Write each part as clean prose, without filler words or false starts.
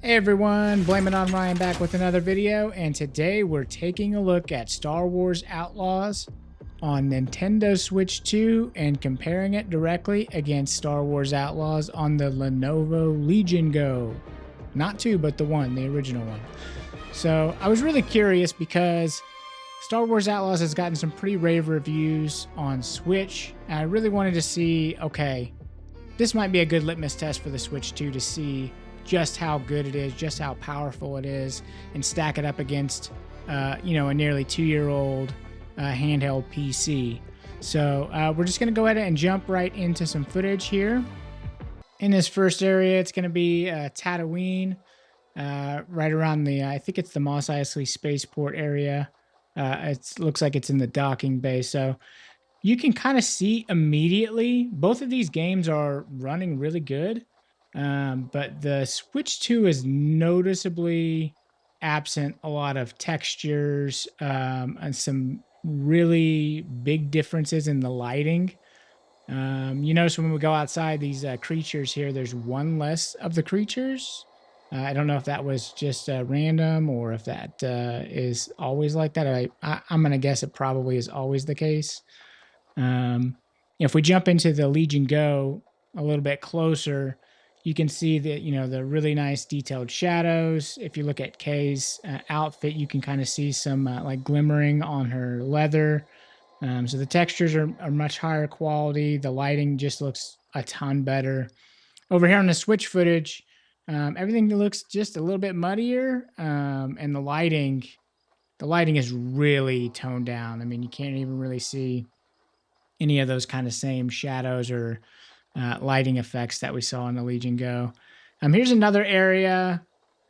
Hey everyone, Blame It On Ryan back with another video, and today we're taking a look at Star Wars Outlaws on Nintendo Switch 2 and comparing it directly against Star Wars Outlaws on the Lenovo Legion Go. Not 2, but the one, the original one. So I was really curious because Star Wars Outlaws has gotten some pretty rave reviews on Switch, and I really wanted to see, okay, this might be a good litmus test for the Switch 2 to see just how good it is, just how powerful it is, and stack it up against, a nearly 2-year-old handheld PC. So we're just going to go ahead and jump right into some footage here. In this first area, it's going to be Tatooine, right around the, I think it's the Mos Eisley Spaceport area. It looks like it's in the docking bay. So you can kind of see immediately, both of these games are running really good. But the Switch 2 is noticeably absent a lot of textures and some really big differences in the lighting. You notice when we go outside these creatures here, there's one less of the creatures. I don't know if that was just random or if that is always like that. I'm going to guess it probably is always the case. If we jump into the Legion Go a little bit closer, you can see that, the really nice detailed shadows. If you look at Kay's outfit, you can kind of see some like glimmering on her leather. So the textures are much higher quality. The lighting just looks a ton better. Over here on the Switch footage, everything looks just a little bit muddier, and the lighting is really toned down. I mean, you can't even really see any of those kind of same shadows or lighting effects that we saw in the Legion Go. Here's another area,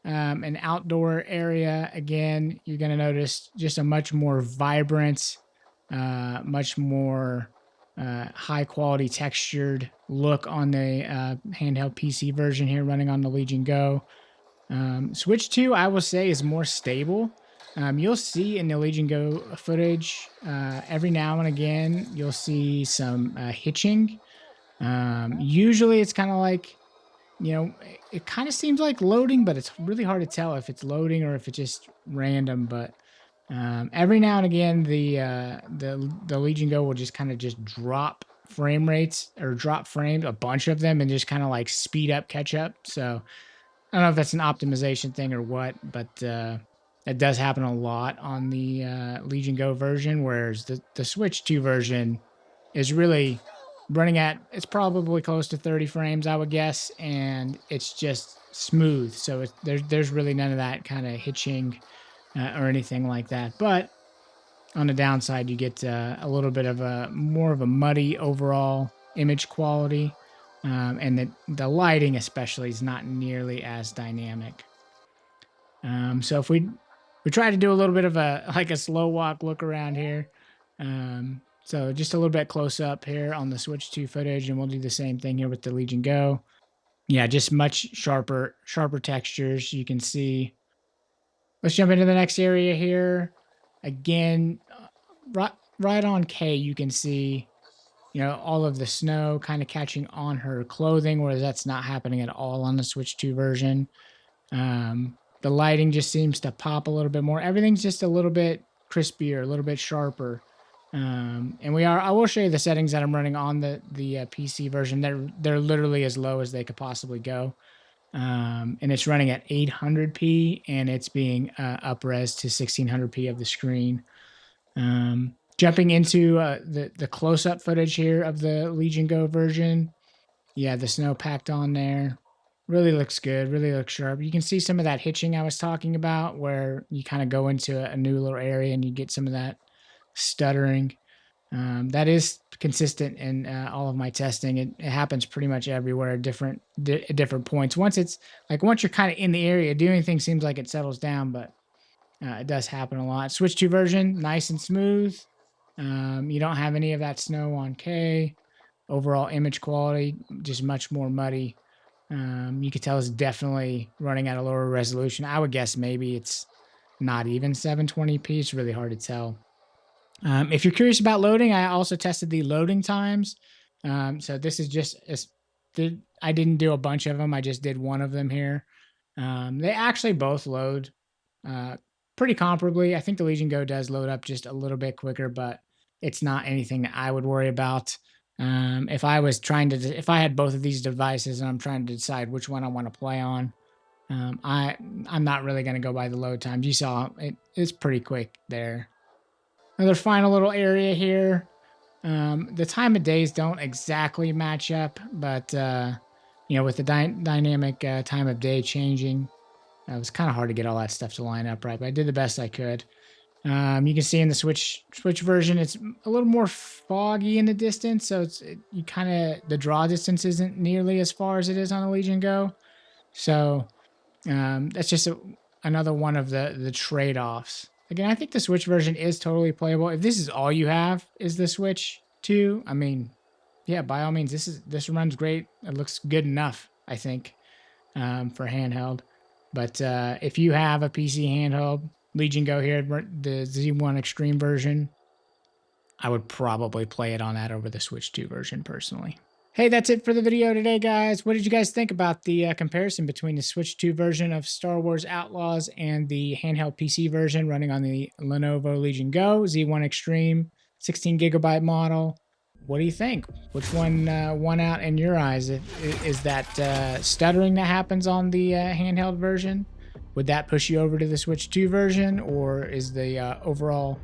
an outdoor area. Again, you're going to notice just a much more vibrant, much more high quality textured look on the handheld PC version here running on the Legion Go. Switch 2, I will say, is more stable. You'll see in the Legion Go footage, every now and again, you'll see some hitching. Usually it's kind of like, it kind of seems like loading, but it's really hard to tell if it's loading or if it's just random. But every now and again, the Legion Go will just kind of just drop frame rates or drop frames, a bunch of them, and just kind of like speed up, catch up. So I don't know if that's an optimization thing or what, but that does happen a lot on the Legion Go version, whereas the Switch 2 version is really running at, it's probably close to 30 frames, I would guess, and it's just smooth. So there's really none of that kind of hitching or anything like that. But on the downside, you get a little bit of more of a muddy overall image quality. And the lighting especially is not nearly as dynamic. So if we try to do a little bit of a slow walk look around here. So just a little bit close up here on the Switch 2 footage, and we'll do the same thing here with the Legion Go. Yeah, just much sharper textures. You can see. Let's jump into the next area here. Again, right on K, you can see, all of the snow kind of catching on her clothing, whereas that's not happening at all on the Switch 2 version. The lighting just seems to pop a little bit more. Everything's just a little bit crispier, a little bit sharper. And I will show you the settings that I'm running on the PC version. They're literally as low as they could possibly go. And it's running at 800p, and it's being up-res to 1600p of the screen. Jumping into the close-up footage here of the Legion Go version. Yeah, the snow packed on there. Really looks good, really looks sharp. You can see some of that hitching I was talking about, where you kind of go into a new little area and you get some of that stuttering. That is consistent in all of my testing. It happens pretty much everywhere at different points. Once you're kind of in the area, doing things seems like it settles down, but it does happen a lot. Switch 2 version, nice and smooth. You don't have any of that snow on K. Overall image quality, just much more muddy. You can tell it's definitely running at a lower resolution. I would guess maybe it's not even 720p. It's really hard to tell. If you're curious about loading, I also tested the loading times. So this is just, I didn't do a bunch of them. I just did one of them here. They actually both load uh, pretty comparably. I think the Legion Go does load up just a little bit quicker, but it's not anything that I would worry about. If I was trying to, if I had both of these devices and I'm trying to decide which one I want to play on, I'm not really going to go by the load times. You saw it's pretty quick there. Another final little area here. The time of days don't exactly match up, but with the dynamic time of day changing, it was kind of hard to get all that stuff to line up right. But I did the best I could. You can see in the Switch version, it's a little more foggy in the distance, so you kind of the draw distance isn't nearly as far as it is on the Legion Go. So that's just another one of the trade-offs. Again, I think the Switch version is totally playable. If this is all you have is the Switch 2, I mean, yeah, by all means, this runs great. It looks good enough, I think, for handheld. But if you have a PC handheld, Legion Go here, the Z1 Extreme version, I would probably play it on that over the Switch 2 version personally. Hey, that's it for the video today, guys. What did you guys think about the comparison between the Switch 2 version of Star Wars Outlaws and the handheld PC version running on the Lenovo Legion Go Z1 Extreme 16GB model? What do you think? Which one won out in your eyes? Is that stuttering that happens on the handheld version? Would that push you over to the Switch 2 version, or is the overall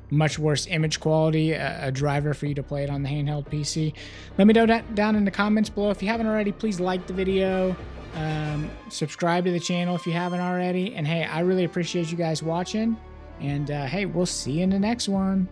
much worse image quality a driver for you to play it on the handheld PC? Let me know that down in the comments below. If you haven't already, please like the video, subscribe to the channel if you haven't already, and hey, I really appreciate you guys watching, and hey, we'll see you in the next one.